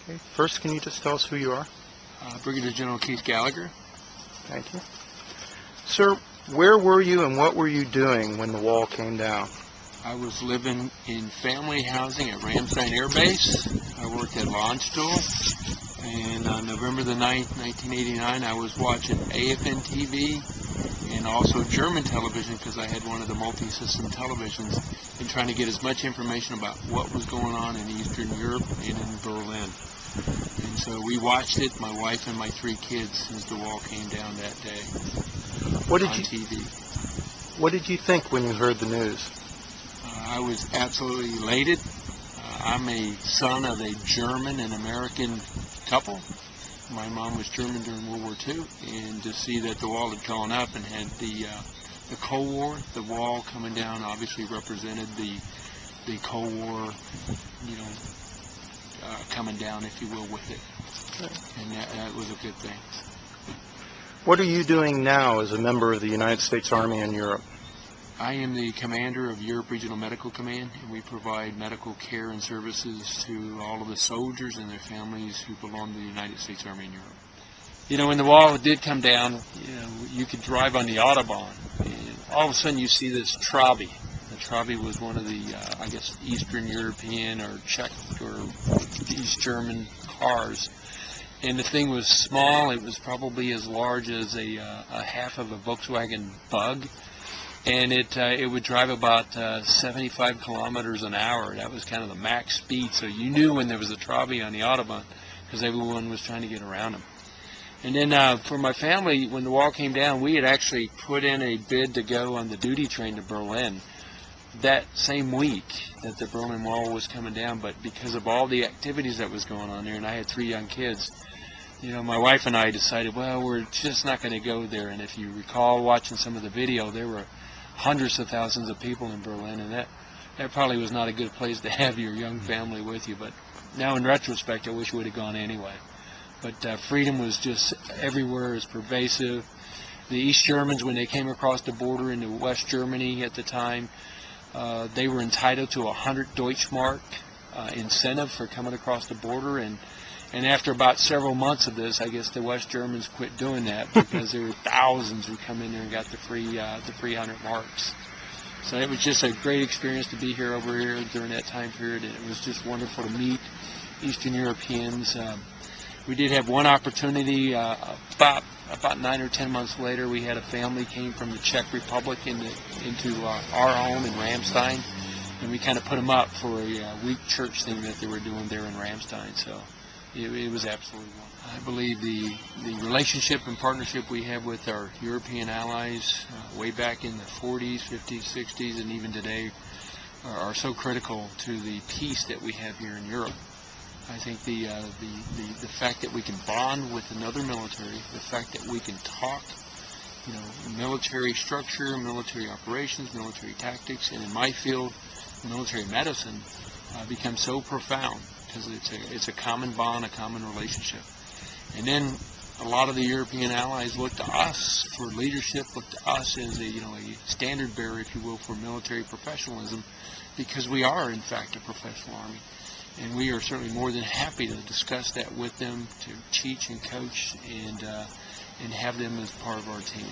Okay. First, can you just tell us who you are? Brigadier General Keith Gallagher. Thank you. Sir, where were you and what were you doing when the wall came down? I was living in family housing at Ramstein Air Base. I worked at Landstuhl. And on November the 9th, 1989, I was watching AFN TV and also German television because I had one of the multi-system televisions and trying to get as much information about what was going on in Eastern Europe and in Berlin. And so we watched it, my wife and my 3 kids, as the wall came down that day on TV. What did you think when you heard the news? I was absolutely elated. I'm a son of a German and American couple. My mom was German during World War II, and to see that the wall had gone up and had the Cold War, the wall coming down obviously represented the Cold War, coming down, if you will, with it. And that was a good thing. What are you doing now as a member of the United States Army in Europe? I am the commander of Europe Regional Medical Command, and we provide medical care and services to all of the soldiers and their families who belong to the United States Army in Europe. When the wall did come down, you could drive on the Autobahn, and all of a sudden you see this Trabi. The Trabi was one of the, Eastern European or Czech or East German cars. And the thing was small. It was probably as large as a half of a Volkswagen Bug. And it would drive about 75 kilometers an hour. That was kind of the max speed. So you knew when there was a Trabi on the Autobahn because everyone was trying to get around them. And then for my family, when the wall came down, we had actually put in a bid to go on the duty train to Berlin that same week that the Berlin Wall was coming down. But because of all the activities that was going on there, and I had 3 young kids, my wife and I decided, well, we're just not going to go there. And if you recall watching some of the video, there were hundreds of thousands of people in Berlin, and that probably was not a good place to have your young family with you. But now in retrospect, I wish we would have gone anyway. But freedom was just everywhere, is pervasive. The East Germans, when they came across the border into West Germany at the time, they were entitled to 100 Deutschmark incentive for coming across the border, and after about several months of this, I guess the West Germans quit doing that because there were thousands who come in there and got the free 100 marks. So it was just a great experience to be here over here during that time period, and it was just wonderful to meet Eastern Europeans. We did have one opportunity about 9 or 10 months later. We had a family came from the Czech Republic into our home in Ramstein, and we kind of put them up for a week church thing that they were doing there in Ramstein. So it was absolutely wonderful. I believe the relationship and partnership we have with our European allies way back in the 40s, 50s, 60s, and even today are so critical to the peace that we have here in Europe. I think the fact that we can bond with another military, the fact that we can talk, military structure, military operations, military tactics, and in my field, military medicine, becomes so profound because it's a common bond, a common relationship. And then a lot of the European allies look to us for leadership, look to us as a standard bearer, if you will, for military professionalism, because we are in fact a professional army. And we are certainly more than happy to discuss that with them, to teach and coach and have them as part of our team.